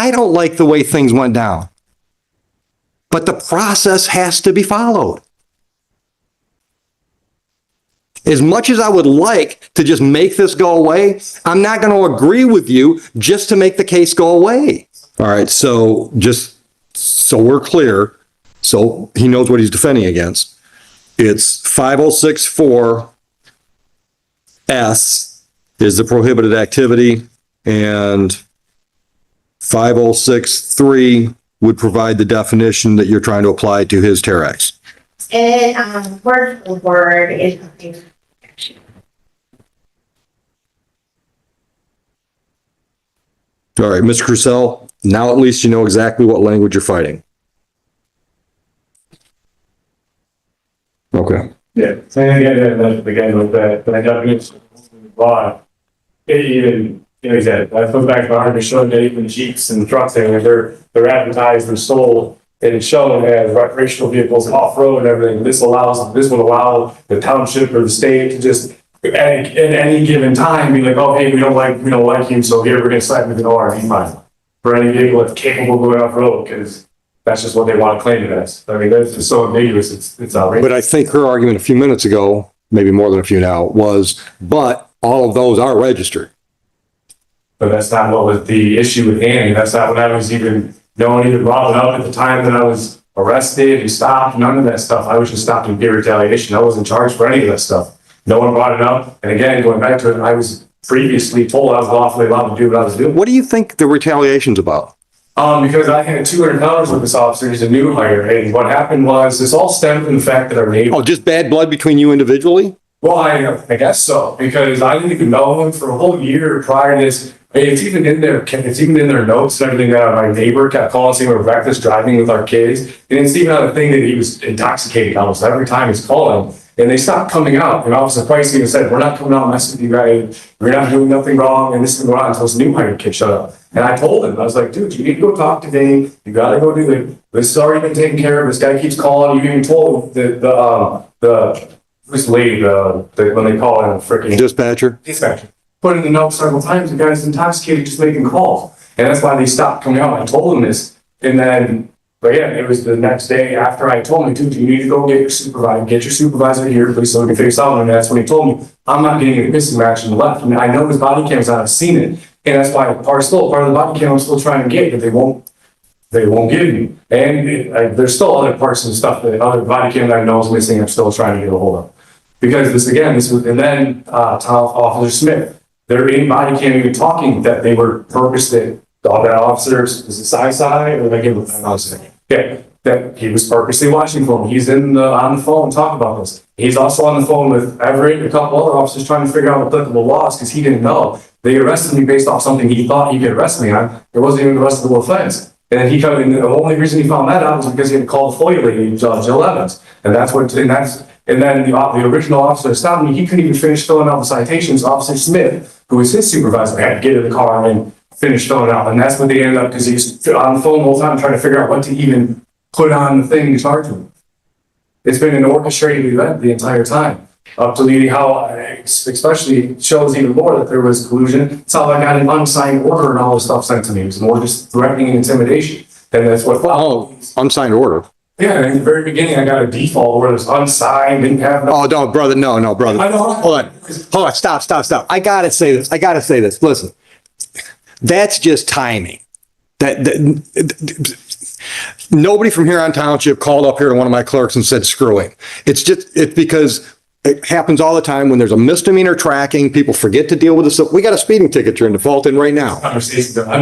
I don't like the way things went down. But the process has to be followed. As much as I would like to just make this go away, I'm not going to agree with you just to make the case go away. All right, so just so we're clear, so he knows what he's defending against. It's 5064S is the prohibited activity, and 5063 would provide the definition that you're trying to apply to his Terex. And word for word is nothing. All right, Mr. Crucell, now at least you know exactly what language you're fighting. Okay. Yeah, so again with that definition law, it even, he said, that goes back to the argument showing that even Jeeps and trucks, they're advertised and sold and shown as recreational vehicles, off-road and everything. This would allow the township or the state to just at any given time be like, oh, hey, we don't like you, so here we're gonna slap with an ORV fine for any vehicle that's capable of going off-road, because that's just what they want to claim it as. I mean, that's just so ambiguous, it's outrageous. But I think her argument a few minutes ago, maybe more than a few now, was, but all of those are registered. But that's not what was the issue with Annie. That's not what I was even, no one even brought it up at the time that I was arrested and stopped, none of that stuff. I was just stopped in peer retaliation. I wasn't charged for any of that stuff. No one brought it up. And again, going back to it, I was previously told I was lawfully allowed to do what I was doing. What do you think the retaliation's about? Because I had $200 with this officer. He's a new hire. And what happened was, this all stemmed from the fact that our neighbor. Oh, just bad blood between you individually? Well, I guess so, because I didn't even know him for a whole year prior to this. It's even in their notes and everything that my neighbor kept calling, saying we're reckless driving with our kids. And it's even on the thing that he was intoxicated almost every time he's calling. And they stopped coming out. And Officer Price even said, we're not coming out messing with you guys. We're not doing nothing wrong. And this is going on until this new hire kid shut up. And I told him, I was like, dude, you need to go talk to Dave. You got to go do it. This has already been taken care of. This guy keeps calling. You even told this lady, when they call it a freaking Dispatcher? Put in the note several times, the guy's intoxicated, just making calls. And that's why they stopped coming out. I told him this. And then, but yeah, it was the next day after I told him, dude, you need to go get your supervisor here, please, so we can figure this out. And that's when he told me, I'm not getting a missing match and left. I mean, I know his body cam's out, I've seen it. And that's why part of the body cam I'm still trying to get, but they won't give me. And there's still other parts and stuff, that other body cam that I know is missing, I'm still trying to get a hold of. Because and then Officer Smith, they're in body cam even talking that they were purposely, all that officers, is it side or they give him? Yeah, that he was purposely watching for him. He's on the phone talking about this. He's also on the phone with Everett and a couple other officers trying to figure out applicable laws because he didn't know. They arrested me based off something he thought he could arrest me on. There wasn't even an arrestable offense. And then the only reason he found that out was because he had called the FOIA lady, Jill Evans. And then the original officer that stopped me, he couldn't even finish filling out the citations. Officer Smith, who was his supervisor, had to get in the car and finish filling out. And that's what they ended up, because he's on the phone the whole time trying to figure out what to even put on the thing to charge him. It's been an orchestrated event the entire time, up to leading how, especially shows even more that there was collusion. It's how I got an unsigned order and all this stuff sent to me. It was more just threatening and intimidation. And that's what. Oh, unsigned order. Yeah, in the very beginning, I got a default order that's unsigned, didn't have. Oh, no, brother, no, brother. I know. Hold on, stop. I gotta say this. Listen, that's just timing. Nobody from here on Township called up here to one of my clerks and said, screw him. It's because it happens all the time when there's a misdemeanor tracking, people forget to deal with this. We got a speeding ticket you're in default in right now. I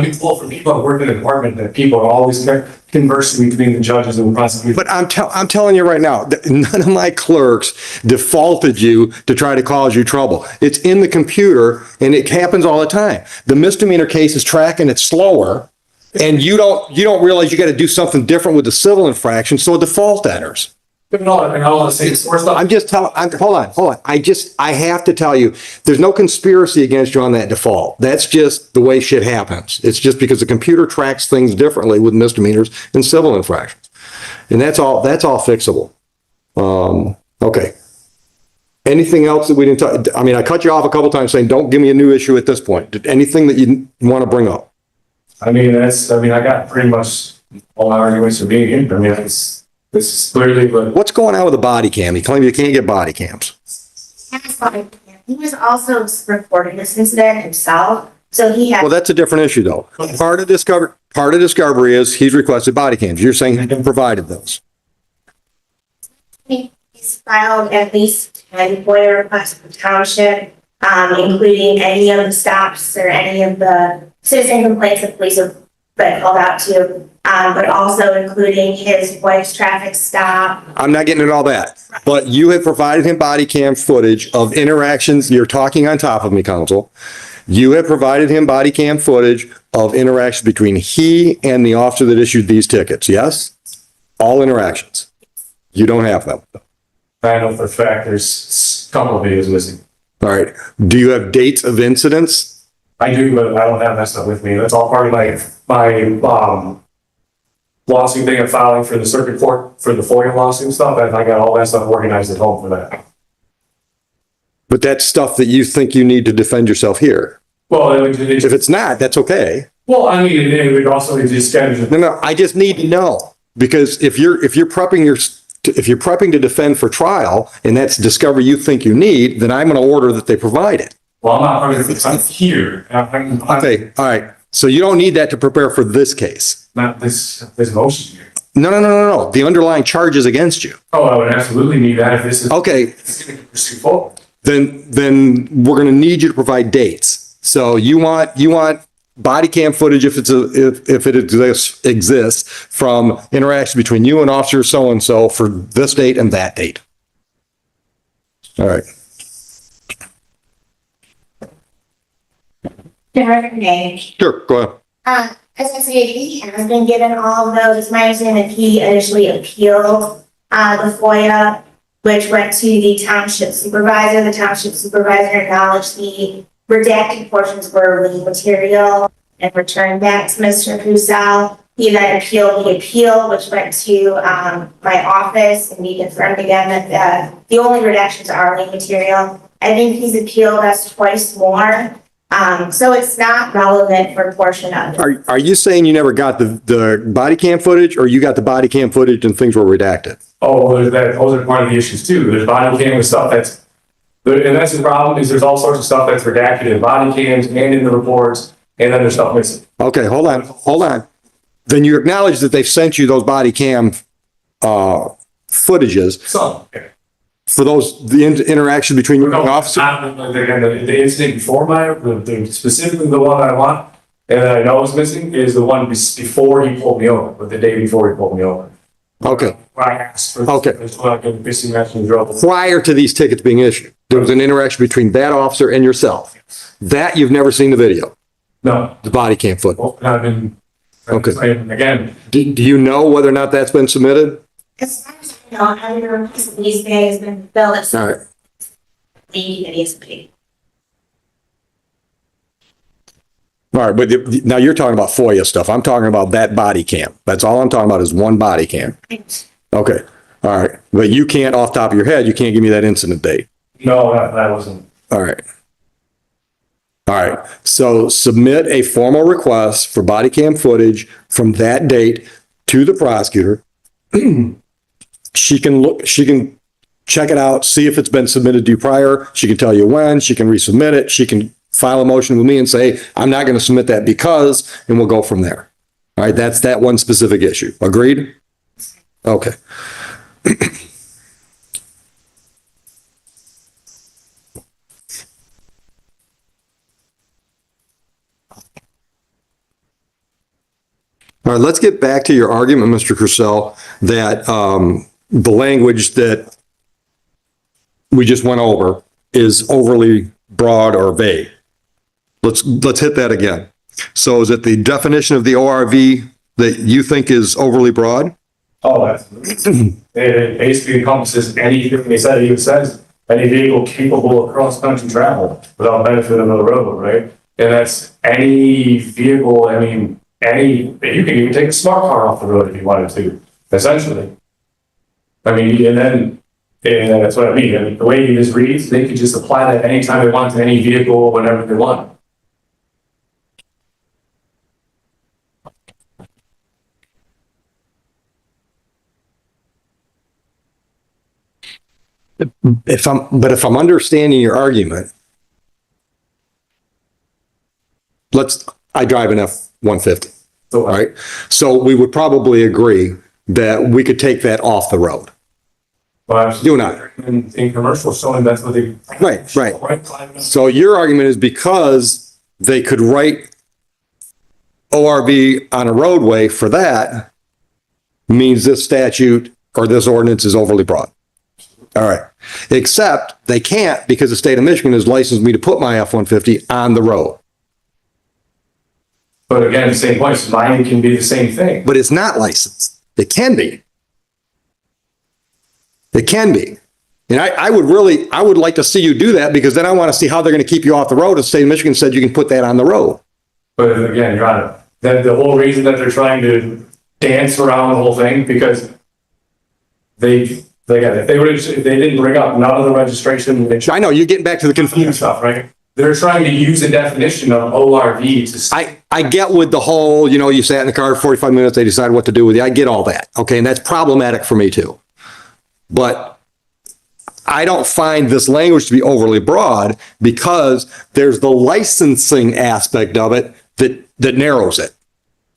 mean, well, for people that work in the department, that people are always conversing between the judges and the prosecutors. But I'm telling you right now, none of my clerks defaulted you to try to cause you trouble. It's in the computer and it happens all the time. The misdemeanor case is tracking it slower and you don't realize you got to do something different with the civil infraction, so a default enters. Hold on. I have to tell you, there's no conspiracy against you on that default. That's just the way shit happens. It's just because the computer tracks things differently with misdemeanors and civil infractions. And that's all fixable. Okay. Anything else that we didn't talk? I mean, I cut you off a couple times saying, don't give me a new issue at this point. Anything that you want to bring up? I mean, I got pretty much all my arguments for being in. I mean, this is clearly, but What's going on with the body cam? You claim you can't get body cams. He was also reporting this incident himself, so he had. Well, that's a different issue though. Part of discovery is he's requested body cams. You're saying he provided those. He's filed at least 10 FOIA requests for township, including any of the stops or any of the citizen complaints that police have been called out to, but also including his wife's traffic stop. I'm not getting into all that, but you have provided him body cam footage of interactions. You're talking on top of me, counsel. You have provided him body cam footage of interactions between he and the officer that issued these tickets. Yes? All interactions. You don't have them. I know for a fact there's a couple of videos missing. All right. Do you have dates of incidents? I do, but I don't have that stuff with me. That's all part of my lawsuit thing I'm filing for the circuit court for the FOIA lawsuit stuff. I got all that stuff organized at home for that. But that's stuff that you think you need to defend yourself here. Well, If it's not, that's okay. well, I mean, it would also just kind of. No, I just need to know because if you're prepping to defend for trial and that's discovery you think you need, then I'm going to order that they provide it. Well, I'm not part of this. I'm here. I'm Okay, all right. So you don't need that to prepare for this case. not this motion here. No. The underlying charges against you. Oh, I would absolutely need that if this is. Okay, Going to pursue forward. then we're going to need you to provide dates. So you want body cam footage if it exists from interaction between you and officer so and so for this date and that date. All right. Sure, go ahead. As I said, he has been given all of those. It's my understanding that he initially appealed the FOIA, which went to the township supervisor. The township supervisor acknowledged the redacted portions were legal material and returned back to Mr. Cusel. He then appealed the appeal, which went to my office, and we confirmed again that the only redactions are legal material. I think he's appealed us twice more. So it's not relevant for a portion of it. Are you saying you never got the body cam footage or you got the body cam footage and things were redacted? Oh, well, those are part of the issues too. There's body cam and stuff and that's the problem is there's all sorts of stuff that's redacted in body cams and in the reports, and then there's stuff missing. Okay, hold on. Then you acknowledge that they've sent you those body cam footages So, okay. for the interaction between you and the officer? The incident before specifically the one I want and that I know is missing is the one before he pulled me over, or the day before he pulled me over. Okay. Where I asked for. Okay. Missing matching drove. Prior to these tickets being issued, there was an interaction between that officer and yourself. That you've never seen the video, No. the body cam footage. Well, I've been. Okay. Again, Do you know whether or not that's been submitted? As far as I know, how your these days been billed at All right. the ESP. All right, but now you're talking about FOIA stuff. I'm talking about that body cam. That's all I'm talking about is one body cam. Okay, all right. But you can't, off the top of your head, you can't give me that incident date. no, that wasn't. All right. All right, so submit a formal request for body cam footage from that date to the prosecutor. She can check it out, see if it's been submitted to you prior. She can tell you when, she can resubmit it. She can file a motion with me and say, I'm not going to submit that because, and we'll go from there. All right, that's that one specific issue. Agreed? Okay. All right, let's get back to your argument, Mr. Crucell, that the language that we just went over is overly broad or vague. Let's hit that again. So is it the definition of the ORV that you think is overly broad? Oh, absolutely. It basically encompasses anything they said. It even says any vehicle capable of cross-country travel without benefit of the road, right? And that's any vehicle, I mean, you can even take a smart car off the road if you wanted to, essentially. I mean, and that's what I mean. I mean, the way this reads, they could just apply that anytime they want to any vehicle, whenever they want. if I'm understanding your argument, I drive an F-150. All right. So we would probably agree that we could take that off the road. But You and I. in commercial, so that's what they. Right. So your argument is because they could write ORV on a roadway for that means this statute or this ordinance is overly broad. All right. Except they can't because the state of Michigan has licensed me to put my F-150 on the road. But again, the same point, mine can be the same thing. But it's not licensed. It can be. It can be. And I would like to see you do that because then I want to see how they're going to keep you off the road. The state of Michigan said you can put that on the road. But again, Your Honor, the whole reason that they're trying to dance around the whole thing, because if they didn't bring up none of the registration. I know, you're getting back to the confusion stuff, right? They're trying to use a definition of ORV to. I get with the whole, you sat in the car 45 minutes, they decided what to do with you. I get all that. Okay. And that's problematic for me too. But I don't find this language to be overly broad because there's the licensing aspect of it that narrows it.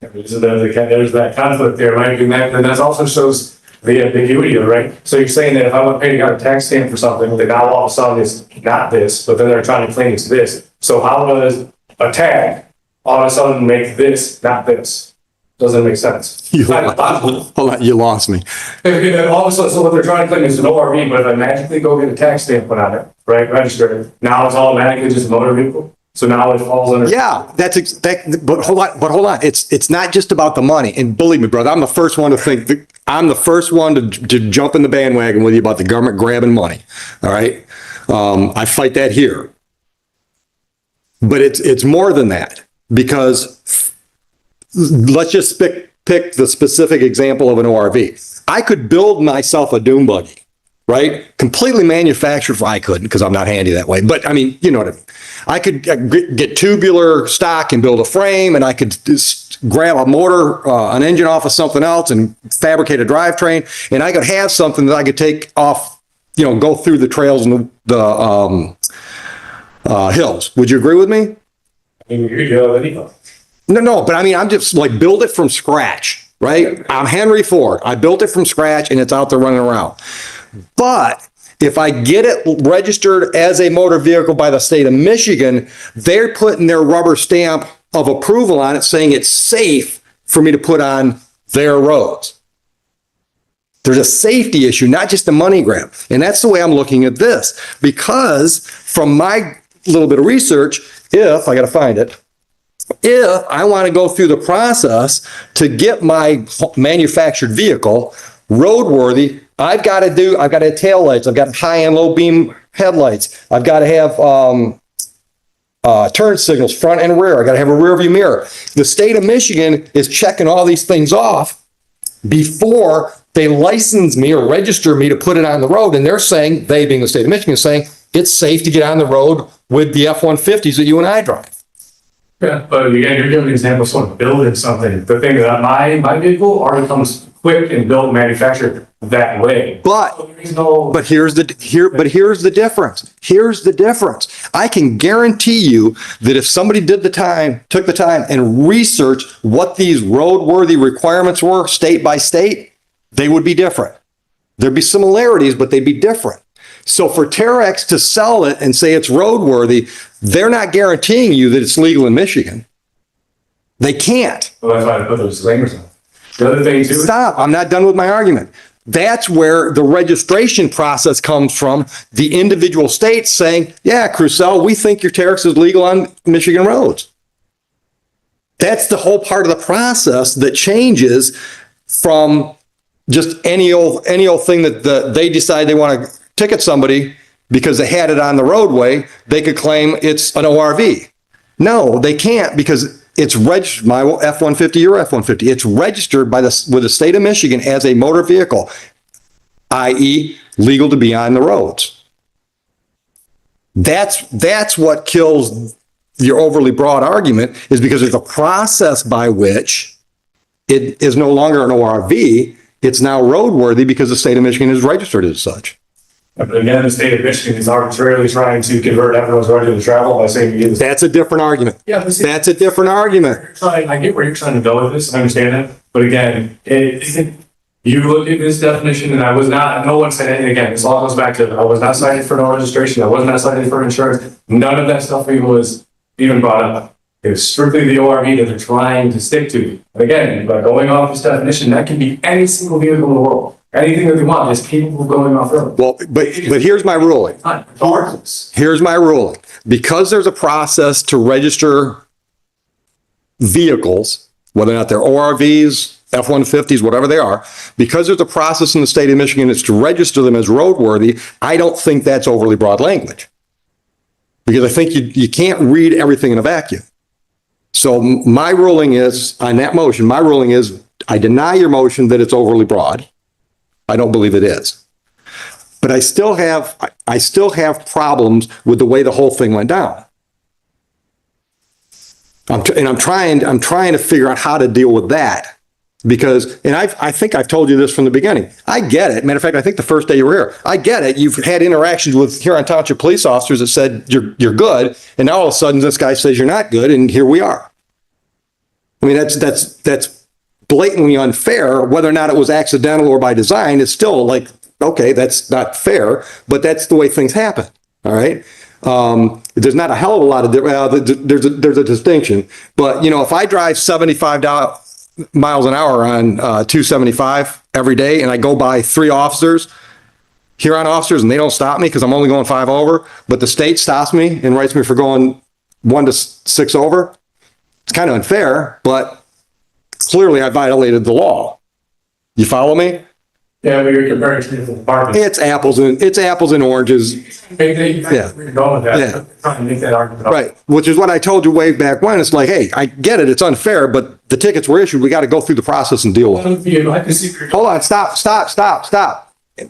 There's that conflict there, right? And that also shows the ambiguity of it, right? So you're saying that if I went paying out a tax stamp for something, that now all of a sudden it's not this, but then they're trying to claim it's this. So how does a tag all of a sudden make this, not this? Doesn't make sense. Hold on, you lost me. All of a sudden, so what they're trying to claim is an ORV, but if I magically go get a tax stamp put on it, right, registered, now it's automatically just a motor vehicle. So now it falls under. Yeah, but hold on. It's not just about the money. And believe me, brother, I'm the first one to think I'm the first one to jump in the bandwagon with you about the government grabbing money. All right. I fight that here. But it's more than that because let's just pick the specific example of an ORV. I could build myself a dune buggy, right? Completely manufactured. I couldn't because I'm not handy that way. But I mean, you know what I mean. I could get tubular stock and build a frame, and I could just grab a motor, an engine off of something else and fabricate a drivetrain, and I could have something that I could take off, go through the trails and the hills. Would you agree with me? No, but I mean, I'm just like build it from scratch, right? I'm Henry Ford. I built it from scratch and it's out there running around. But if I get it registered as a motor vehicle by the state of Michigan, they're putting their rubber stamp of approval on it saying it's safe for me to put on their roads. There's a safety issue, not just a money grab. And that's the way I'm looking at this because from my little bit of research, if I got to find it, if I want to go through the process to get my manufactured vehicle roadworthy, I've got to have tail lights. I've got high and low beam headlights. I've got to have turn signals front and rear. I got to have a rear view mirror. The state of Michigan is checking all these things off before they license me or register me to put it on the road. And they're saying, they being the state of Michigan, is saying it's safe to get on the road with the F-150s that you and I drive. Yeah, but again, you're giving an example of someone building something. The thing that my vehicle already comes quick and built, manufactured that way. But here's the difference. Here's the difference. I can guarantee you that if somebody took the time and researched what these roadworthy requirements were state by state, they would be different. There'd be similarities, but they'd be different. So for Terex to sell it and say it's roadworthy, they're not guaranteeing you that it's legal in Michigan. They can't. Well, that's why I put those disclaimers on. The other thing too. Stop. I'm not done with my argument. That's where the registration process comes from. The individual states saying, yeah, Crucell, we think your Terex is legal on Michigan roads. That's the whole part of the process that changes from just any old thing that they decide they want to ticket somebody because they had it on the roadway. They could claim it's an ORV. No, they can't because it's registered, my F-150, your F-150. It's registered with the state of Michigan as a motor vehicle, i.e. legal to be on the roads. That's what kills your overly broad argument is because there's a process by which it is no longer an ORV. It's now roadworthy because the state of Michigan is registered as such. But again, the state of Michigan is arbitrarily trying to convert everyone's right to travel by saying you That's a different argument. yeah, but see, That's a different argument. I get where you're trying to go with this. I understand that. But again, you look at this definition and I was not, no one said anything. Again, this all goes back to, I was not cited for no registration. I was not cited for insurance. None of that stuff even was even brought up. It was strictly the ORV that they're trying to stick to. And again, by going off this definition, that can be any single vehicle in the world. Anything that they want is capable of going off road. Well, but here's my ruling. Regardless. Here's my ruling. Because there's a process to register vehicles, whether or not they're ORVs, F-150s, whatever they are, because there's a process in the state of Michigan that's to register them as roadworthy, I don't think that's overly broad language. Because I think you can't read everything in a vacuum. So my ruling is, on that motion, my ruling is, I deny your motion that it's overly broad. I don't believe it is. But I still have problems with the way the whole thing went down. I'm trying to figure out how to deal with that. Because, and I think I've told you this from the beginning. I get it. Matter of fact, I think the first day you were here, I get it. You've had interactions with Huron Township police officers that said you're good, and now all of a sudden this guy says you're not good, and here we are. I mean, that's blatantly unfair. Whether or not it was accidental or by design, it's still like, okay, that's not fair, but that's the way things happen. All right. There's not a hell of a lot of, there's a distinction, but you know, if I drive 75 miles an hour on 275 every day and I go by 3 officers, Huron officers, and they don't stop me because I'm only going 5 over, but the state stops me and writes me for going 1 to 6 over, it's kind of unfair, but clearly I violated the law. You follow me? Yeah, but you're comparing to different departments. It's apples and oranges. Yeah. We're going with that. Yeah. Trying to make that argument. Right, which is what I told you way back when. It's like, hey, I get it, it's unfair, but the tickets were issued. We got to go through the process and deal with it. I can see where you're Hold on, stop.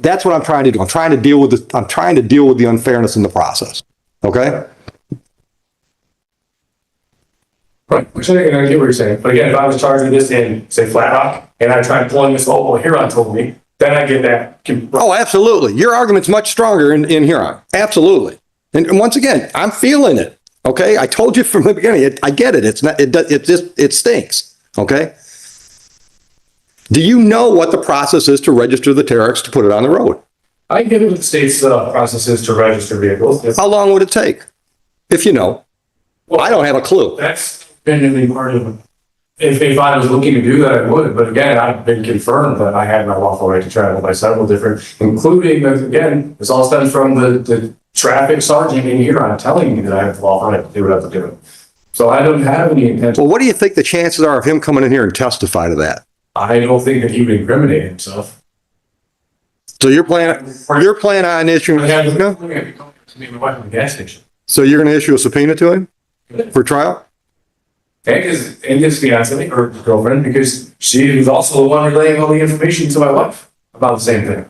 That's what I'm trying to do. I'm trying to deal with the unfairness in the process. Okay? right. Which I get what you're saying. But again, if I was charging this in, say, Flat Rock, and I tried pulling this, oh, well, Huron told me, then I get that. Oh, absolutely. Your argument's much stronger in Huron. Absolutely. And once again, I'm feeling it. Okay? I told you from the beginning, I get it. It stinks. Okay? Do you know what the process is to register the Terex to put it on the road? I get what the state's processes to register vehicles. How long would it take? If you know. Well, I don't have a clue. That's been part of it. If I was looking to do that, I would. But again, I've been confirmed that I had my lawful right to travel by several different, including, again, this all stems from the traffic sergeant in Huron telling me that I have the lawful right to do what I have to do. So I don't have any intention. Well, what do you think the chances are of him coming in here and testify to that? I don't think that he would incriminate himself. So you're planning on issuing a subpoena? The gas station. So you're going to issue a subpoena to him for trial? And his fiance or girlfriend, because she was also the one relaying all the information to my wife about the same thing.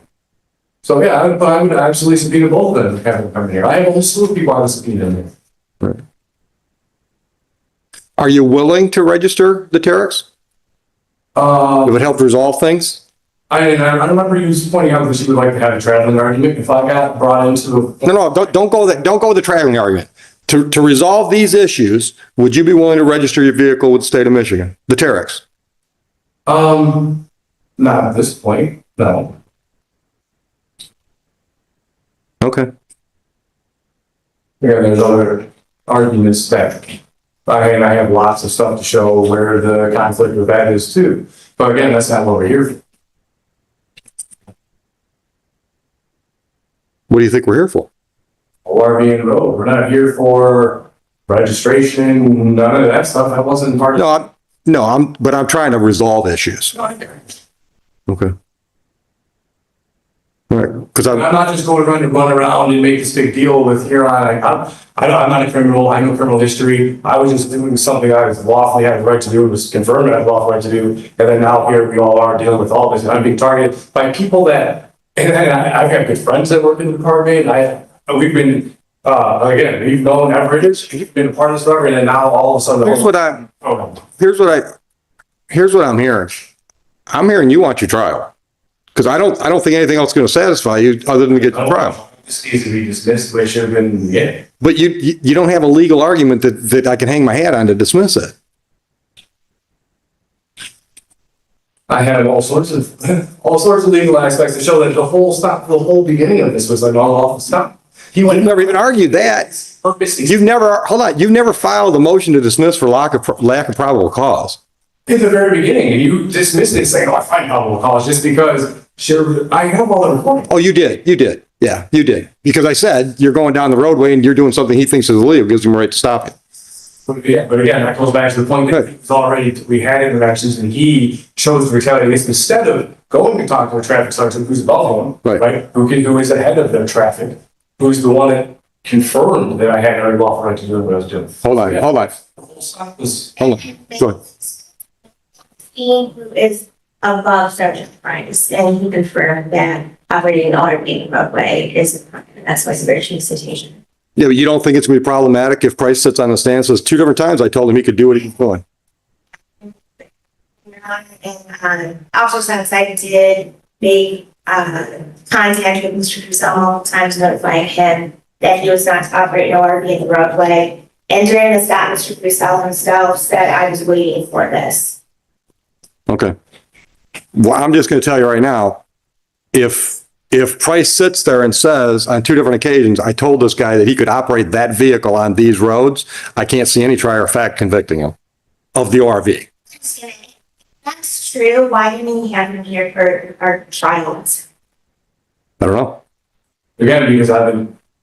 So yeah, I would absolutely subpoena both of them to have them come here. I have a whole slew of people I would subpoena them. Right. Are you willing to register the Terex? If it helped resolve things? I remember you pointing out that you would like to have a traveling argument. If I got brought into No, don't go with the traveling argument. To resolve these issues, would you be willing to register your vehicle with the state of Michigan, the Terex? not at this point, no. Okay. Yeah, there's other arguments that I have lots of stuff to show where the conflict with that is too. But again, that's not what we're here for. What do you think we're here for? ORV and road. We're not here for registration, none of that stuff. That wasn't part of. But I'm trying to resolve issues. Okay. All right, because I'm not just going to run around and make this big deal with Huron. I'm not a criminal. I know criminal history. I was just doing something I was lawfully had the right to do. It was confirmed I had the lawful right to do. And then now here we all are dealing with all this. And I'm being targeted by people that, and I've got good friends that work in the department. We've been, again, we've known averages. We've been a part of this forever. And then now all of a sudden, here's what I'm hearing. I'm hearing you want your trial. Because I don't think anything else is going to satisfy you other than to get the trial. This needs to be dismissed, but it should have been in the beginning. But you don't have a legal argument that I can hang my hat on to dismiss it. I had all sorts of legal aspects to show that the whole beginning of this was an unlawful stop. You've never even argued that. Purposely. You've never filed a motion to dismiss for lack of probable cause. In the very beginning, and you dismissed it saying, oh, I find probable cause just because, sure, I have all the recording. Oh, you did. Yeah, you did. Because I said, you're going down the roadway and you're doing something he thinks is illegal, gives him a right to stop you. But again, that goes back to the point that we had interactions and he chose to retaliate instead of going to talk to a traffic sergeant who's above him, right? Who is ahead of the traffic, who's the one that confirmed that I had every lawful right to do what I was doing. Hold on. The whole stop was. Hold on. Go ahead. Being who is above Sergeant Price, and he confirmed that operating an automated roadway is, that's why it's a very true citation. Yeah, but you don't think it's going to be problematic if Price sits on the stand and says 2 different times I told him he could do what he was doing? And also, since I did make contact with Mr. Crusoe multiple times to notify him that he was not to operate an RV in the roadway. And during the stop, Mr. Crusoe himself said I was waiting for this. Okay. Well, I'm just going to tell you right now, if Price sits there and says on 2 different occasions, I told this guy that he could operate that vehicle on these roads, I can't see any trier of fact convicting him of the ORV. That's true. Why didn't he have him here for our trials? I don't know. Again, because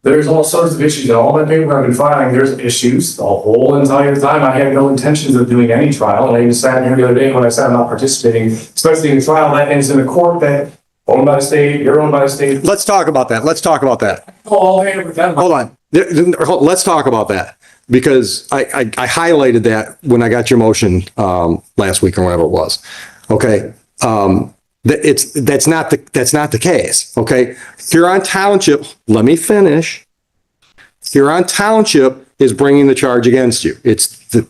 there's all sorts of issues, and all my paper I've been filing, there's issues the whole entire time. I had no intentions of doing any trial, and I even sat here the other day when I said I'm not participating, especially in a trial that ends in a court that owned by the state, you're owned by the state. Let's talk about that. Hold on. Let's talk about that because I highlighted that when I got your motion last week or whatever it was. Okay. That's not the case. Okay. Huron Township, let me finish. Huron Township is bringing the charge against you. It's the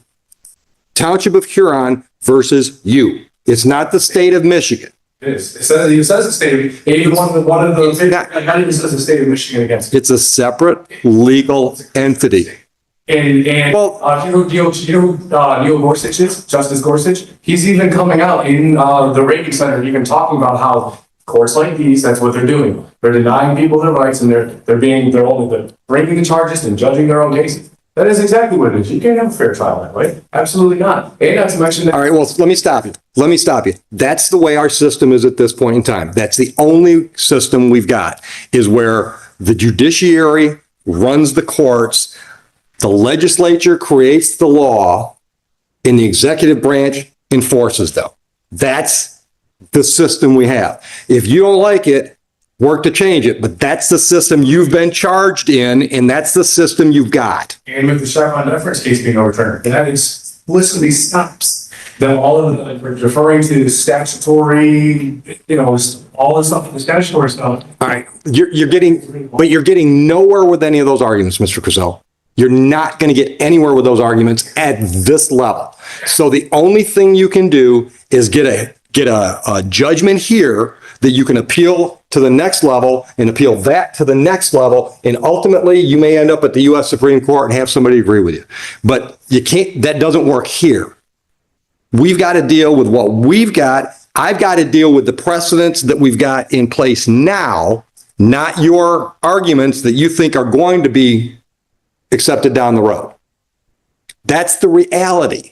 Township of Huron versus you. It's not the state of Michigan. It is. It says the state of, even one of the, not even says the state of Michigan against it. It's a separate legal entity. And Well- Neil Gorsuch is, Justice Gorsuch, he's even coming out in the Reagan Center, even talking about how courts like these, that's what they're doing. They're denying people their rights and they're bringing the charges and judging their own cases. That is exactly what it is. You can't have a fair trial that way. Absolutely not. And not to mention that. All right, well, let me stop you. That's the way our system is at this point in time. That's the only system we've got, is where the judiciary runs the courts, the legislature creates the law, and the executive branch enforces them. That's the system we have. If you don't like it, work to change it, but that's the system you've been charged in, and that's the system you've got. And with the Chevron deference case being overturned, and that explicitly stops them all of the referring to statutory, all this stuff, the statutory stuff. All right, you're getting nowhere with any of those arguments, Mr. Crusoe. You're not going to get anywhere with those arguments at this level. So the only thing you can do is get a judgment here that you can appeal to the next level and appeal that to the next level. And ultimately you may end up at the U.S. Supreme Court and have somebody agree with you. But you can't, that doesn't work here. We've got to deal with what we've got. I've got to deal with the precedents that we've got in place now, not your arguments that you think are going to be accepted down the road. That's the reality.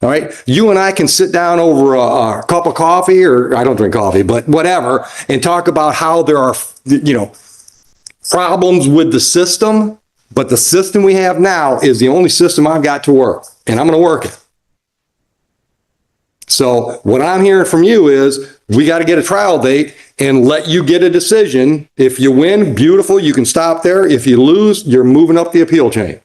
All right. You and I can sit down over a cup of coffee, or I don't drink coffee, but whatever, and talk about how there are, problems with the system. But the system we have now is the only system I've got to work, and I'm going to work it. So what I'm hearing from you is we got to get a trial date and let you get a decision. If you win, beautiful, you can stop there. If you lose, you're moving up the appeal chain.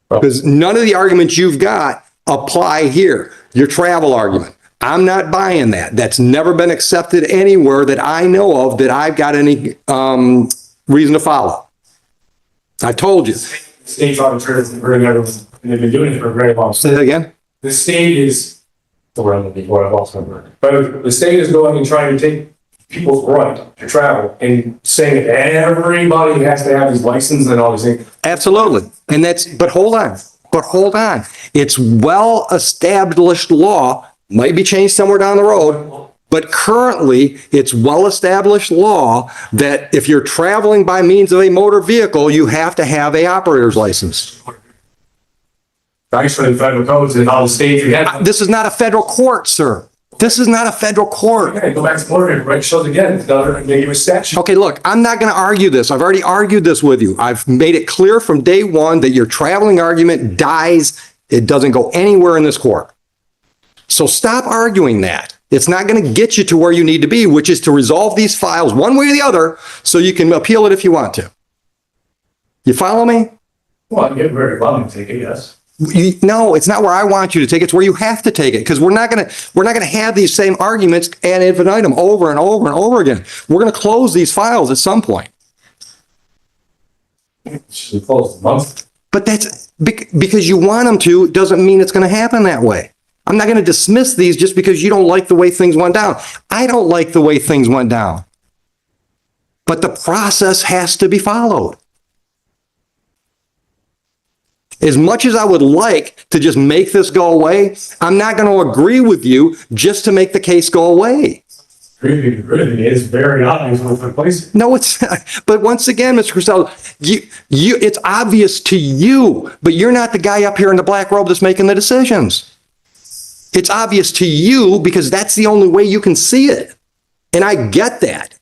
Because none of the arguments you've got apply here. Your travel argument, I'm not buying that. That's never been accepted anywhere that I know of that I've got any reason to follow. I told you. State's arbitrators, and they've been doing it for a very long time. Say that again? The state is, before I've lost my word, but the state is going and trying to take people's right to travel and saying that everybody has to have these licenses and all these things. Absolutely. And but hold on. It's well-established law, might be changed somewhere down the road, but currently it's well-established law that if you're traveling by means of a motor vehicle, you have to have a operator's license. Thanks for the federal codes and all the states. This is not a federal court, sir. This is not a federal court. Okay, go back to Florida, right? Shows again, another ambiguous statute. Okay, look, I'm not going to argue this. I've already argued this with you. I've made it clear from day one that your traveling argument dies. It doesn't go anywhere in this court. So stop arguing that. It's not going to get you to where you need to be, which is to resolve these files one way or the other so you can appeal it if you want to. You follow me? Well, I get very well to take it, yes. No, it's not where I want you to take it. It's where you have to take it, because we're not going to have these same arguments ad infinitum over and over and over again. We're going to close these files at some point. Should close the month. But that's because you want them to, doesn't mean it's going to happen that way. I'm not going to dismiss these just because you don't like the way things went down. I don't like the way things went down. But the process has to be followed. As much as I would like to just make this go away, I'm not going to agree with you just to make the case go away. Really, it's very obvious what took place. No, it's not. But once again, Mr. Costello, it's obvious to you, but you're not the guy up here in the black robe that's making the decisions. It's obvious to you because that's the only way you can see it. And I get that.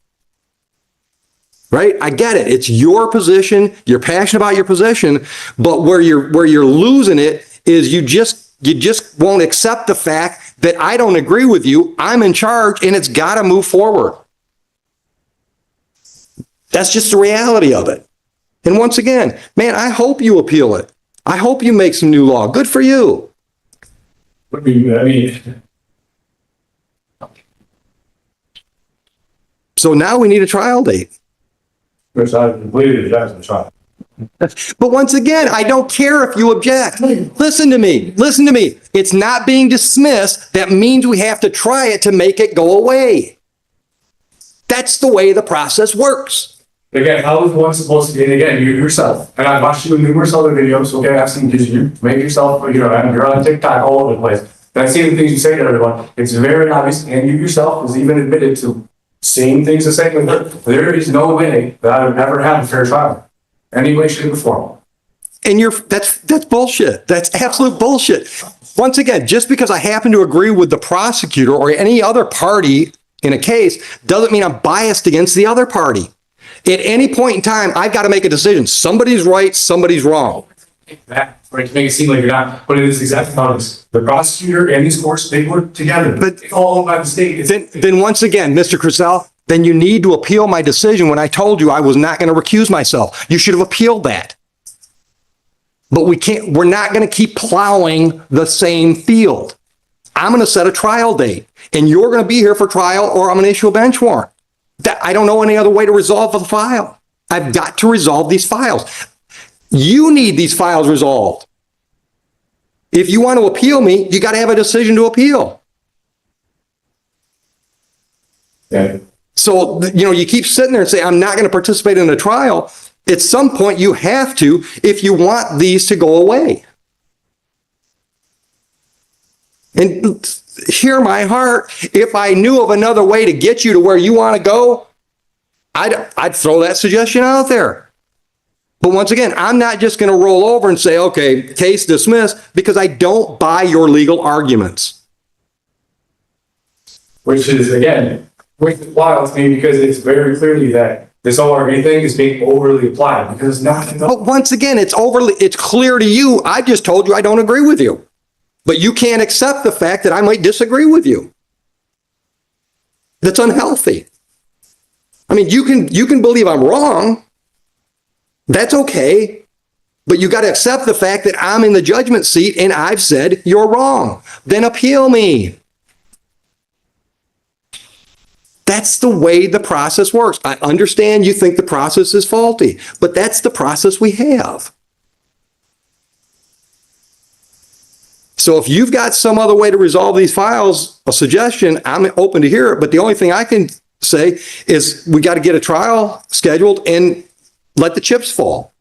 Right? I get it. It's your position. You're passionate about your position, but where you're losing it is you just won't accept the fact that I don't agree with you. I'm in charge and it's got to move forward. That's just the reality of it. And once again, man, I hope you appeal it. I hope you make some new law. Good for you. I mean, So now we need a trial date. which I completed the judgment trial. But once again, I don't care if you object. Listen to me. Listen to me. It's not being dismissed. That means we have to try it to make it go away. That's the way the process works. Again, how is one supposed to get, again, you yourself, and I've watched you in numerous other videos, okay, I've seen, because you make yourself, you're on TikTok all over the place, and I see the things you say to everyone, it's very obvious, and you yourself has even admitted to saying things the same way. There is no way that I would ever have a fair trial, any way, shape, or form. And that's bullshit. That's absolute bullshit. Once again, just because I happen to agree with the prosecutor or any other party in a case doesn't mean I'm biased against the other party. At any point in time, I've got to make a decision. Somebody's right, somebody's wrong. That, right, to make it seem like you're not, but it is exactly how it is. The prosecutor and these courts, they work together. But- it's all owned by the state. Then once again, Mr. Crissell, then you need to appeal my decision when I told you I was not going to recuse myself. You should have appealed that. But we're not going to keep plowing the same field. I'm going to set a trial date, and you're going to be here for trial, or I'm going to issue a bench warrant. I don't know any other way to resolve the file. I've got to resolve these files. You need these files resolved. If you want to appeal me, you got to have a decision to appeal. Yeah. So, you keep sitting there and say, I'm not going to participate in a trial. At some point, you have to, if you want these to go away. And hear my heart, if I knew of another way to get you to where you want to go, I'd throw that suggestion out there. But once again, I'm not just going to roll over and say, okay, case dismissed, because I don't buy your legal arguments. Which is, again, wild to me because it's very clearly that this ORV thing is being overly applied because it's not. But once again, it's clear to you. I just told you I don't agree with you. But you can't accept the fact that I might disagree with you. That's unhealthy. I mean, you can believe I'm wrong. That's okay. But you got to accept the fact that I'm in the judgment seat and I've said you're wrong. Then appeal me. That's the way the process works. I understand you think the process is faulty, but that's the process we have. So if you've got some other way to resolve these files, a suggestion, I'm open to hear it. But the only thing I can say is we got to get a trial scheduled and let the chips fall.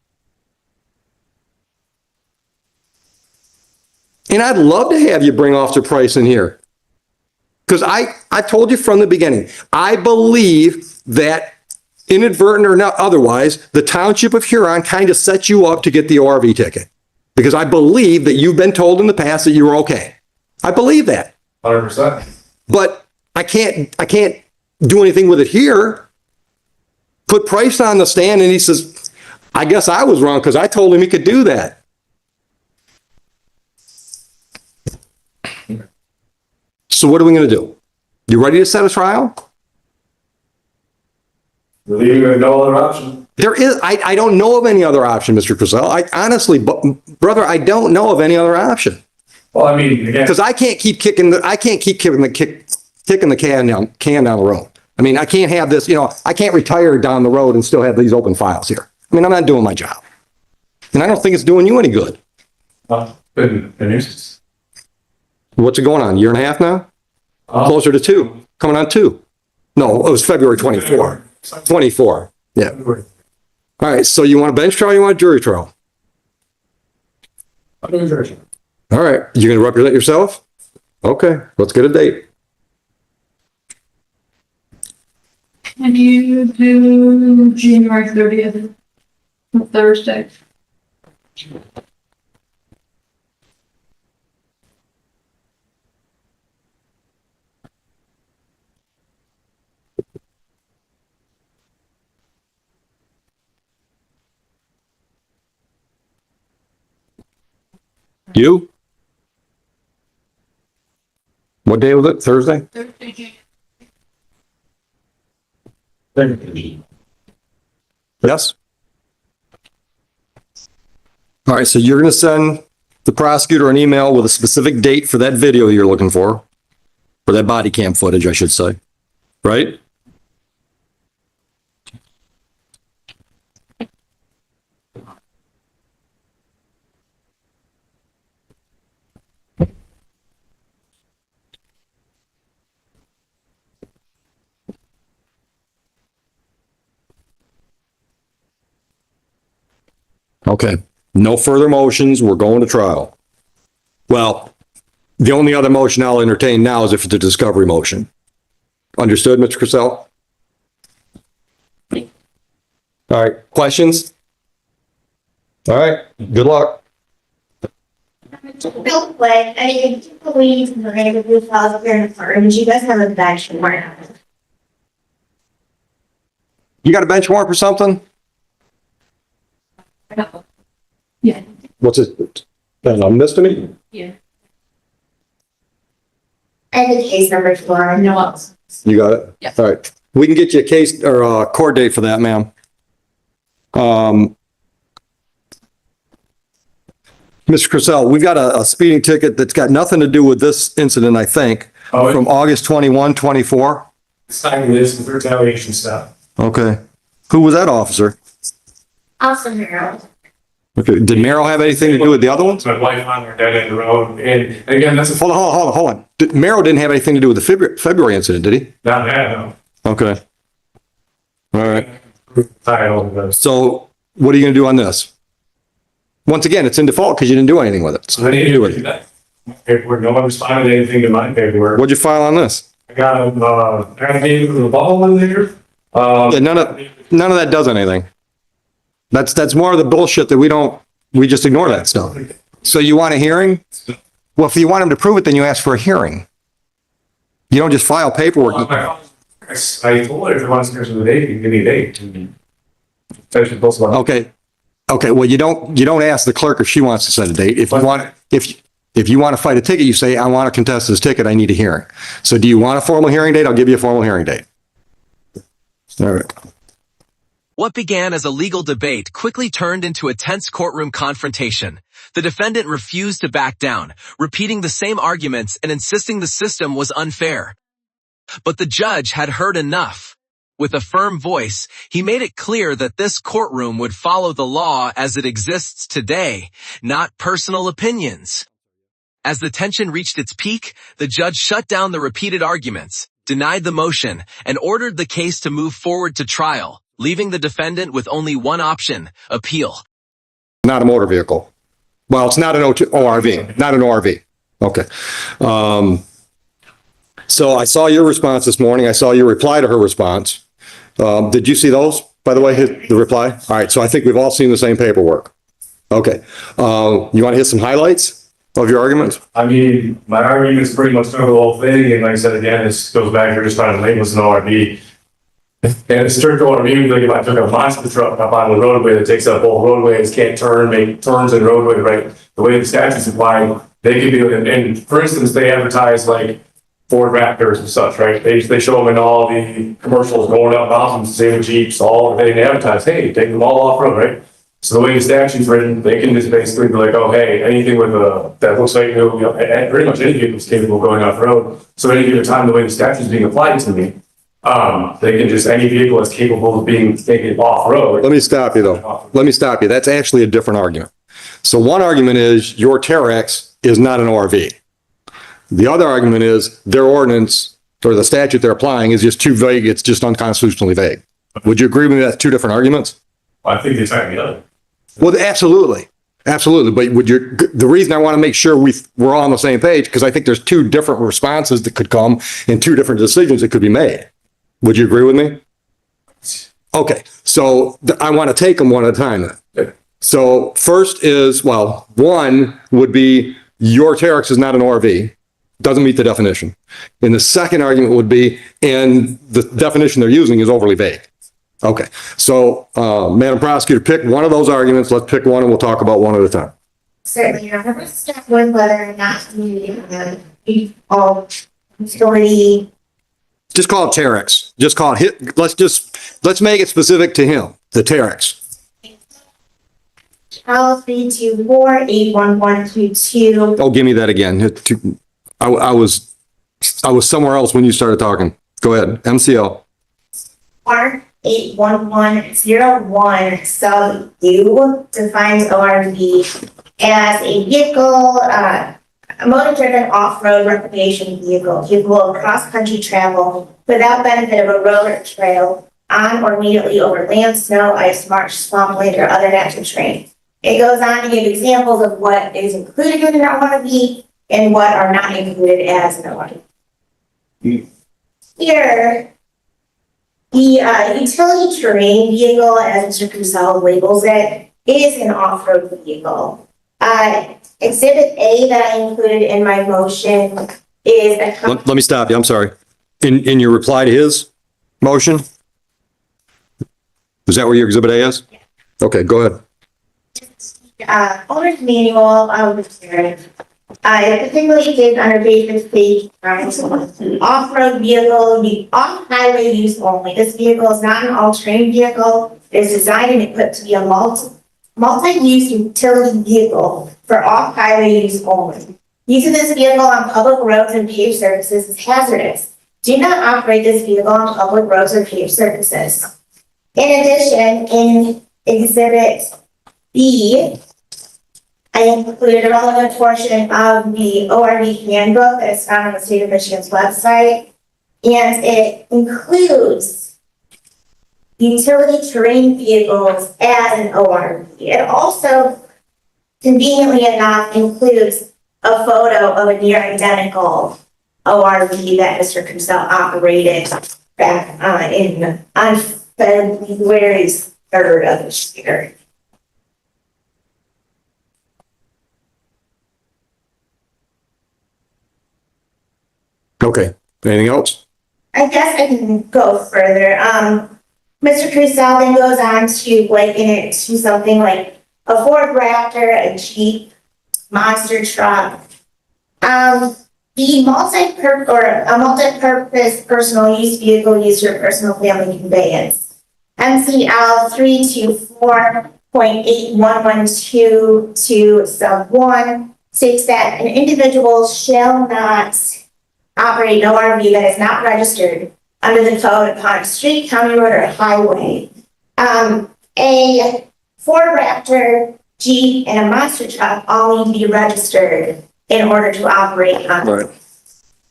And I'd love to have you bring Officer Price in here. Because I told you from the beginning, I believe that inadvertent or not otherwise, the Township of Huron kind of set you up to get the ORV ticket. Because I believe that you've been told in the past that you were okay. I believe that. 100%. But I can't do anything with it here. Put Price on the stand and he says, I guess I was wrong because I told him he could do that. So what are we going to do? You ready to set a trial? We're leaving with no other option. There is, I don't know of any other option, Mr. Crisell. I honestly, brother, I don't know of any other option. Well, I mean, again, Because I can't keep kicking the can down the road. I mean, I can't have this, I can't retire down the road and still have these open files here. I mean, I'm not doing my job. And I don't think it's doing you any good. been a nuisance. What's it going on? Year and a half now? Closer to 2, coming on 2. No, it was February 24. 24, yeah. All right, so you want a bench trial or you want a jury trial? I'm doing jury. All right, you're going to represent yourself? Okay, let's get a date. Can you do January 30th, Thursday? You? What day was it? Thursday? Thursday. Yes? All right, so you're going to send the prosecutor an email with a specific date for that video you're looking for that body cam footage, I should say, right? Okay, no further motions, we're going to trial. Well, the only other motion I'll entertain now is if it's a discovery motion. Understood, Mr. Crisell? All right, questions? All right, good luck. Real quick, I do believe we're going to do files here in the courtroom. Do you guys have a bench warrant? You got a bench warrant for something? Yeah. What's it? A misdemeanor? Yeah. And the case number 4. No else. You got it? Yeah. All right. We can get you a case or a court date for that, ma'am. Mr. Crisell, we've got a speeding ticket that's got nothing to do with this incident, I think, Oh, from August 21, 24. It's time this is retaliation stuff. Okay. Who was that officer? Awesome, Harold. Okay. Did Merrill have anything to do with the other ones? My wife on her dead end road, and again, that's a Hold on. Merrill didn't have anything to do with the February incident, did he? not bad, no. Okay. All right. Title of So what are you going to do on this? Once again, it's in default because you didn't do anything with it. So I what do you didn't do with do it? that. Paperwork, no one responded to anything to my paperwork. What'd you file on this? I got I gave the ball in there. Yeah, none of that does anything. That's more of the bullshit that we just ignore that stuff. So you want a hearing? Well, if you want him to prove it, then you ask for a hearing. You don't just file paperwork. I told her if it wants to schedule a date, you can give me a date. That's what both of us. Okay, well, you don't ask the clerk if she wants to set a date. If you want to fight a ticket, you say, I want to contest this ticket, I need a hearing. So do you want a formal hearing date? I'll give you a formal hearing date. All right. What began as a legal debate quickly turned into a tense courtroom confrontation. The defendant refused to back down, repeating the same arguments and insisting the system was unfair. But the judge had heard enough. With a firm voice, he made it clear that this courtroom would follow the law as it exists today, not personal opinions. As the tension reached its peak, the judge shut down the repeated arguments, denied the motion, and ordered the case to move forward to trial, leaving the defendant with only one option, appeal. Not a motor vehicle. Well, it's not an ORV, not an ORV. Okay. So I saw your response this morning. I saw your reply to her response. Did you see those, by the way, the reply? All right, so I think we've all seen the same paperwork. Okay. You want to hit some highlights of your argument? I mean, my argument's pretty much through the whole thing, and like I said, again, this goes back to just trying to label as an ORV. And a strict ORV, like if I took a monster truck up on the roadway that takes up whole roadways, can't turn, make turns in roadway, right? The way the statute's applied, they could be, and for instance, they advertise like Ford Raptors and such, right? They show them in all the commercials going up mountains, same with Jeeps, all, they advertise, hey, take them all off road, right? So the way the statute's written, they can just basically be like, oh, hey, anything with that looks like, pretty much any vehicle is capable of going off road. So any given time, the way the statute's being applied to me, they can just, any vehicle that's capable of being taken off road. Let me stop you though. Let me stop you. That's actually a different argument. So one argument is your Terex is not an ORV. The other argument is their ordinance or the statute they're applying is just too vague. It's just unconstitutionally vague. Would you agree with me that's two different arguments? I think they tie together. Well, absolutely. Absolutely. But the reason I want to make sure we're all on the same page, because I think there's two different responses that could come and two different decisions that could be made. Would you agree with me? Okay. So I want to take them one at a time then. Okay. So first is, well, one would be your Terex is not an ORV. Doesn't meet the definition. And the second argument would be, and the definition they're using is overly vague. Okay. So, Madam Prosecutor, pick one of those arguments. Let's pick one and we'll talk about one at a time. Certainly, Your Honor. Let's start with whether or not the majority. Just call it Terex. Just call it let's make it specific to him, the Terex. L 324-81122. Oh, give me that again. I was somewhere else when you started talking. Go ahead. MCL. 81101 sub U defines ORV as a vehicle, a motor-driven off-road recreation vehicle capable of cross-country travel without benefit of a road or trail on or immediately over land, snow, ice, marsh, swampland, or other natural terrain. It goes on to give examples of what is included in an ORV and what are not included as an ORV. Here, the utility terrain vehicle, as Mr. Cusell labels it, is an off-road vehicle. Exhibit A that I included in my motion is a. Let me stop you. I'm sorry. In your reply to his motion? Is that where your exhibit A is? Yeah. Okay, go ahead. Owner's manual of the Terex. It particularly states under basic safety off-road vehicle, off-highway use only. This vehicle is not an all-terrain vehicle. It is designed and equipped to be a multi-use utility vehicle for off-highway use only. Using this vehicle on public roads and paved surfaces is hazardous. Do not operate this vehicle on public roads or paved surfaces. In addition, in Exhibit B, I included a relevant portion of the ORV handbook that is found on the state of Michigan's website, and it includes utility terrain vehicles as an ORV. It also, conveniently enough, includes a photo of a near identical ORV that Mr. Cusell operated back on February 3rd of this year. Okay. Anything else? I guess I can go further. Mr. Cusell then goes on to liken it to something like a Ford Raptor, a Jeep, monster truck. The multi-purpose personal use vehicle used for personal family conveyance. MCL 324.8112 sub 1 states that an individual shall not operate an ORV that is not registered under the code upon a street, county road, or highway. A Ford Raptor, Jeep, and a monster truck all need to be registered in order to operate on. Right.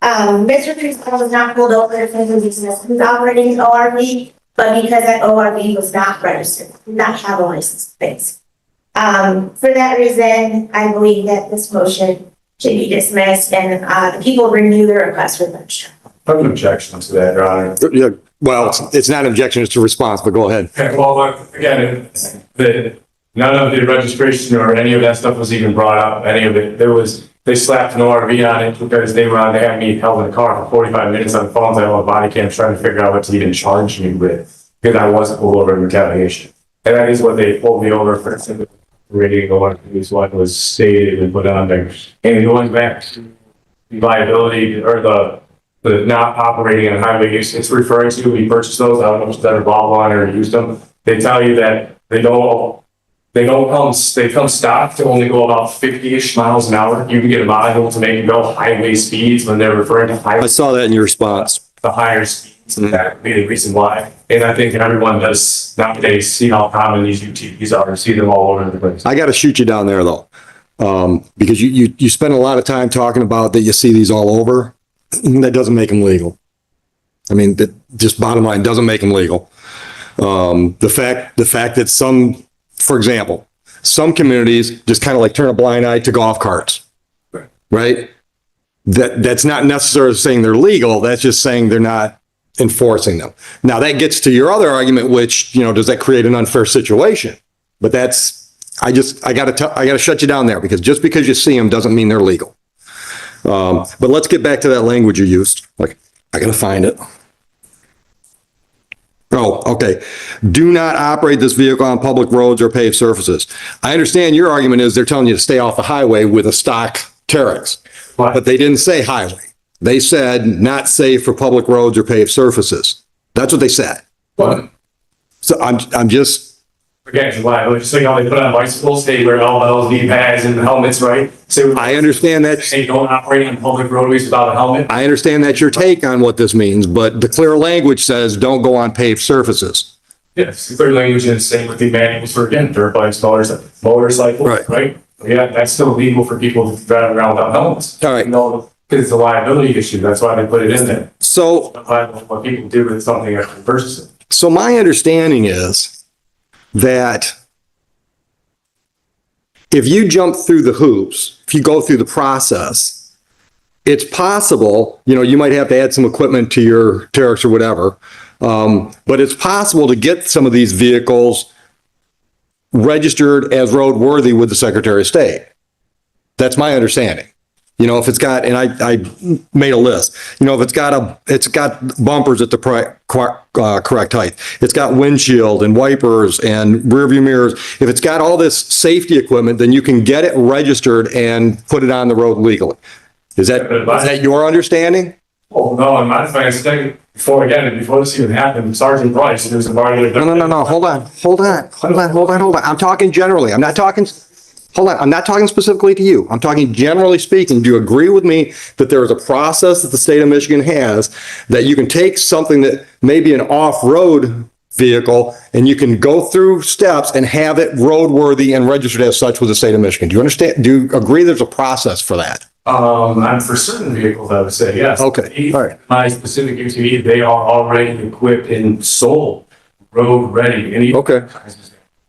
Mr. Treesville was not pulled over because of his operating his ORV, but because that ORV was not registered, did not have a license plate. For that reason, I believe that this motion should be dismissed and, the people renew their request for lunch. I have an objection to that, Your Honor. Yeah, well, it's not an objection, it's a response, but go ahead. Okay, well, again, none of the registration or any of that stuff was even brought up, any of it. They slapped an ORV on it because they had me held in the car for 45 minutes on the phone, so I have a body cam trying to figure out what to even charge me with, because I wasn't pulled over in retaliation. And that is what they pulled me over for, rating is what was stated and put on there. And going back to the liability or the not operating on highway use, it's referring to, we purchased those, I don't know if that involved one or used them. They tell you that they come stock to only go about 50-ish miles an hour. You can get a model to make it go highway speeds when they're referring to I highway, saw that in your response. the higher speeds. And that would be the reason why. And I think everyone does nowadays see how common these UTVs are, see them all over the place. I got to shoot you down there though. Because you spend a lot of time talking about that you see these all over. That doesn't make them legal. I mean, that just bottom line doesn't make them legal. The fact that some, for example, some communities just kind of like turn a blind eye to golf carts, right? That's not necessarily saying they're legal. That's just saying they're not enforcing them. Now that gets to your other argument, which, does that create an unfair situation? But I gotta shut you down there because just because you see them doesn't mean they're legal. But let's get back to that language you used. Like, I gotta find it. Oh, okay. Do not operate this vehicle on public roads or paved surfaces. I understand your argument is they're telling you to stay off the highway with a stock Terex, but they didn't say highway. They said not safe for public roads or paved surfaces. That's what they said. But So I'm just, again, why, just like how they put on bicycles, they wear all LED pads and helmets, right? So I understand that. they don't operate on public roadways without a helmet. I understand that's your take on what this means, but the clear language says don't go on paved surfaces. Yes, clear language is the same with the manuals for, again, dirt bikes, motorcycles, Right. right? Yeah, that's still legal for people to drive around without helmets. All right. No, because it's a liability issue, that's why they put it in there. So, What people do with something after purchasing. so my understanding is that if you jump through the hoops, if you go through the process, it's possible, you might have to add some equipment to your Terex or whatever, but it's possible to get some of these vehicles registered as roadworthy with the Secretary of State. That's my understanding. If it's got, and I made a list, if it's got bumpers at the correct height, it's got windshield and wipers and rear view mirrors. If it's got all this safety equipment, then you can get it registered and put it on the road legally. Is that your understanding? Oh, no, in my defense, before this even happened, Sergeant Price, there was a bar there. No. Hold on. I'm talking generally. I'm not talking specifically to you. I'm talking generally speaking. Do you agree with me that there is a process that the state of Michigan has that you can take something that may be an off-road vehicle and you can go through steps and have it roadworthy and registered as such with the state of Michigan? Do you understand? Do you agree there's a process for that? And for certain vehicles, I would say, yes. Okay, all right. My specific UTV, they are already equipped and sold, road ready. Okay.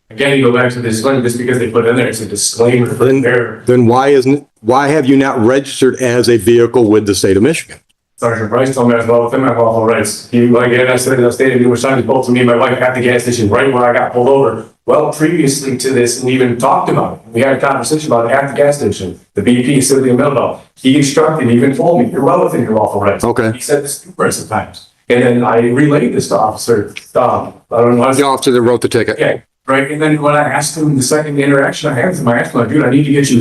Again, you go back to the disclaimer, just because they put it in there, it's a disclaimer for their. Then why have you not registered as a vehicle with the state of Michigan? Sergeant Price told me I was well within my lawful rights. I said, I stated numerous times, both to me and my wife at the gas station, right where I got pulled over. Well, previously to this, and even talked about it. We had a conversation about it at the gas station. The BP, Sylvia Melville, he instructed, even told me, you're well within your lawful rights. Okay. He said this numerous of times. And then I relayed this to Officer, I don't know. The officer that wrote the ticket. Yeah, right. And then when I asked him the second interaction I had with him, I asked him, like, dude, I need to get you,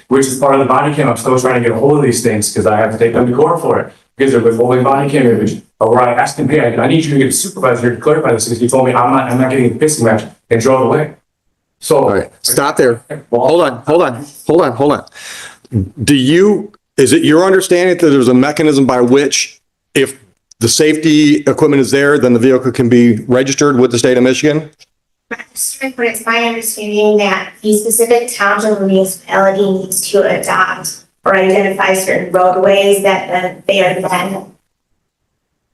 which is part of the body cam. I'm still trying to get a hold of these things because I have to take them to court for it. Because they're withholding body cam image. Where I asked him, hey, I need you to get a supervisor to clarify this because he told me I'm not getting a pissing match and drove away. So. All right, stop there. Hold on. Is it your understanding that there's a mechanism by which if the safety equipment is there, then the vehicle can be registered with the state of Michigan? But it's my understanding that the specific township or municipality needs to adopt or identify certain roadways that they are then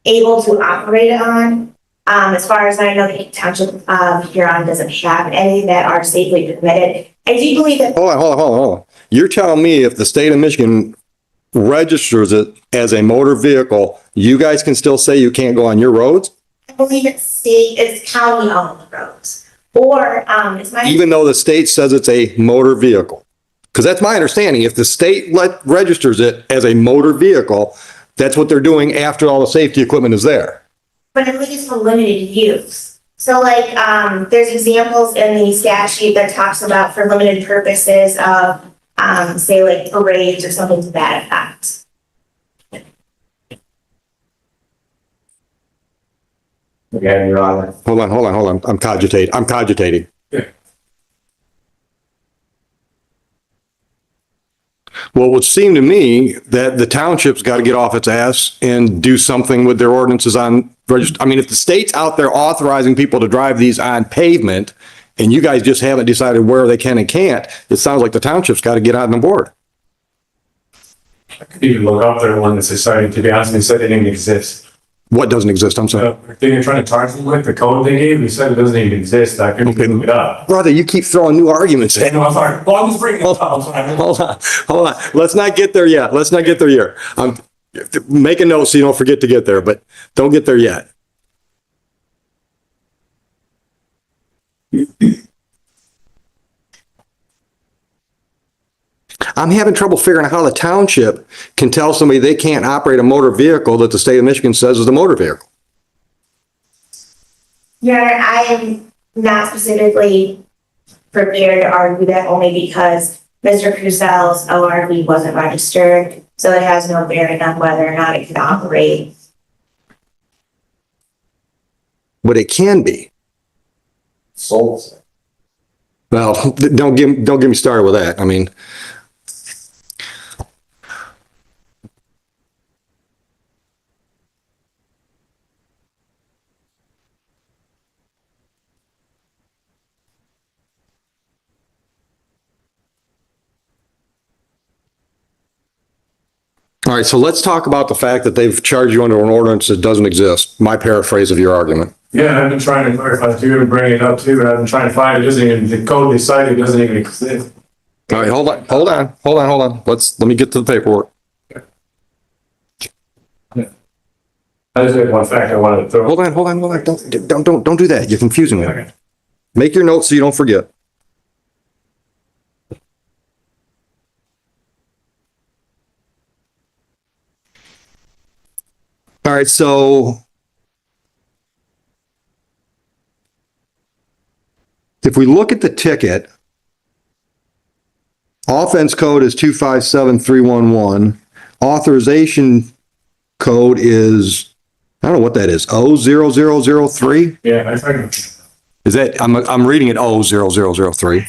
able to operate on. As far as I know, the township of Huron doesn't have any that are safely permitted. I do believe that Hold on. You're telling me if the state of Michigan registers it as a motor vehicle, you guys can still say you can't go on your roads? I believe it's county owned roads. Or, it's my. Even though the state says it's a motor vehicle? Because that's my understanding. If the state registers it as a motor vehicle, that's what they're doing after all the safety equipment is there. But I believe it's for limited use. So like, there's examples in the statute that talks about for limited purposes of, say like parades or something to that effect. Again, Your Honor. Hold on. I'm cogitating. Yeah. Well, it would seem to me that the township's got to get off its ass and do something with their ordinances on register. I mean, if the state's out there authorizing people to drive these on pavement and you guys just haven't decided where they can and can't, it sounds like the township's got to get on the board. I could even look up their one that's decided, to be honest, they said it didn't exist. What doesn't exist? I'm sorry. The thing they're trying to charge them with, the code they gave, they said it doesn't even exist. I couldn't Okay. look it up. Brother, you keep throwing new arguments in. No, I'm sorry. Well, I'm just bringing it up. Hold on. Let's not get there yet. Make a note so you don't forget to get there, but don't get there yet. I'm having trouble figuring out how the township can tell somebody they can't operate a motor vehicle that the state of Michigan says is a motor vehicle. Your Honor, I am not specifically prepared to argue that only because Mr. Cruzel's ORV wasn't registered, so it has no bearing on whether or not it can operate. But it can be. Souls. Well, don't get me started with that. I mean, all right, so let's talk about the fact that they've charged you under an ordinance that doesn't exist. My paraphrase of your argument. Yeah, I've been trying to clarify too and bring it up too, but I've been trying to find it. Doesn't even, the code they cited doesn't even exist. All right, hold on. Let me get to the paperwork. I just had one fact I wanted to throw. Hold on. Don't do that. You're confusing me. Okay. Make your notes so you don't forget. All right, so if we look at the ticket, offense code is 257311. Authorization code is, I don't know what that is, 00003? Yeah, I tried. Is that, I'm reading it 00003.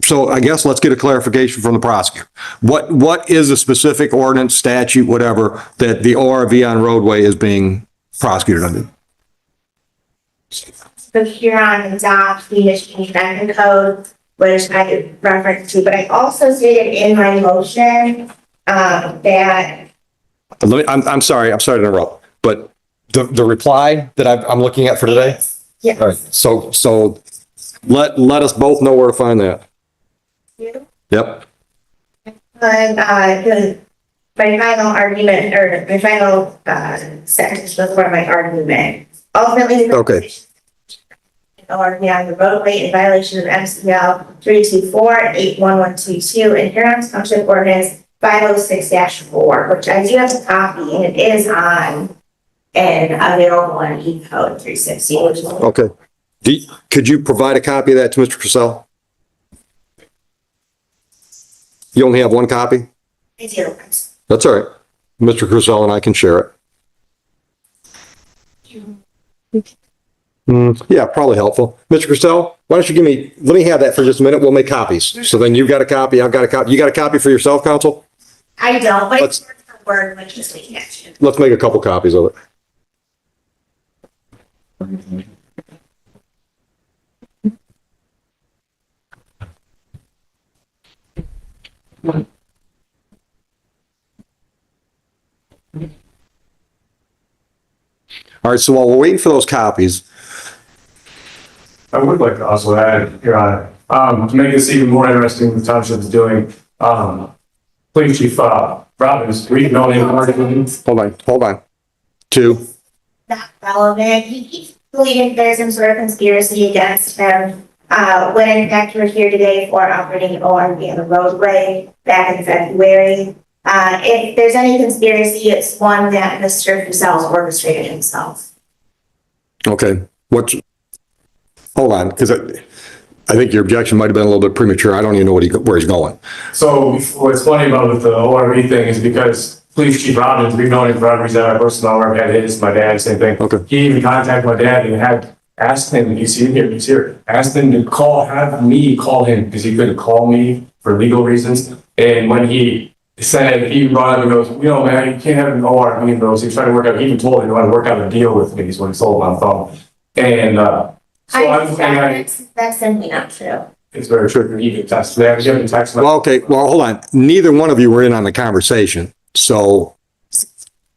So I guess let's get a clarification from the prosecutor. What is a specific ordinance, statute, whatever, that the ORV on roadway is being prosecuted under? The Huron adopts the Michigan Traffic Code, which I referenced to, but I also stated in my motion, that. I'm sorry to interrupt, but the reply that I'm looking at for today? Yeah. All right, so let us both know where to find that. Yep. But, my final argument, or my final, sentence before my argument, ultimately. Okay. Or on the roadway in violation of MCL 324 and 81122 and Huron Township Ordinance 506-4, which I do have a copy and it is on and available on E-code 360, which is. Okay. Could you provide a copy of that to Mr. Purcell? You only have one copy? I do. That's all right. Mr. Cruzel and I can share it. Yeah, probably helpful. Mr. Cruzel, why don't you let me have that for just a minute. We'll make copies. So then you've got a copy, I've got a copy. You got a copy for yourself, counsel? I don't, but Let's- it's word for word, which is the connection. Let's make a couple copies of it. All right, so while we're waiting for those copies, I would like to also add, Your Honor, to make this even more interesting, the township is doing, Police Chief, Robbins, we've known him. hold on. Two, Not relevant. He keeps believing there's some sort of conspiracy against him. When in fact we're here today for operating an ORV on the roadway back in February. If there's any conspiracy, it's one that Mr. Fusel's orchestrated himself. okay, hold on, because I think your objection might have been a little bit premature. I don't even know where he's going. So what's funny about the ORV thing is because Police Chief Robbins, we've known him forever, he's at our personal work, had his, my dad, same thing. Okay. He even contacted my dad and had asked him, he's here, asked him to have me call him, because he couldn't call me for legal reasons. And when he said, he brought up and goes, you know, man, you can't have an ORV, and goes, he's trying to work out, he even told him he wanted to work out a deal with me, is what he sold on the phone. And, That's simply not true. it's very true, he can test, they have to give him text. Well, okay, well, hold on. Neither one of you were in on the conversation, so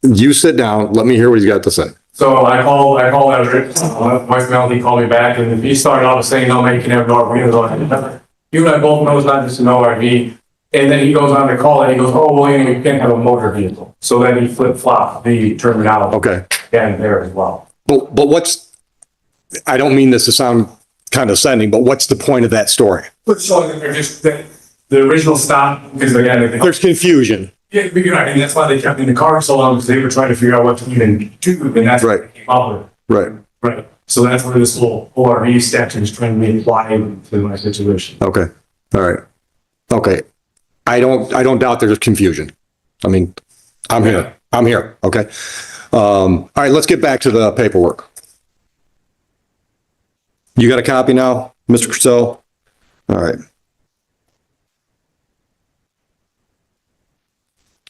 you sit down, let me hear what he's got to say. So I called Everett, voicemail, he called me back, and he started off saying, no, man, you can have an RV. You and I both know it's not just an RV. And then he goes on to call it, he goes, oh, well, you can't have a motor vehicle. So then he flip-flopped the terminology. Okay. And there as well. But I don't mean this to sound condescending, but what's the point of that story? But so they're just, the original stop, because again, There's confusion. yeah, you're right, and that's why they kept me in the car so long, because they were trying to figure out what to even do, and that's what Right. they came up with. Right. Right. So that's where this whole ORV statute is trying to be applied to my situation. Okay. All right. Okay. I don't doubt there's confusion. I mean, I'm here. Okay. All right, let's get back to the paperwork. You got a copy now, Mr. Purcell? All right.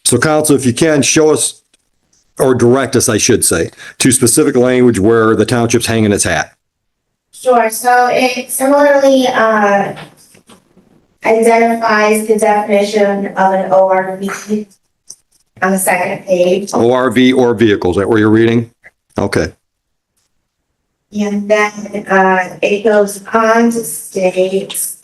So counsel, if you can, show us, or direct us, I should say, to specific language where the township's hanging its hat. Sure, so it similarly, identifies the definition of an ORV on the second page. ORV or vehicles, is that where you're reading? Okay. And then, it goes on to state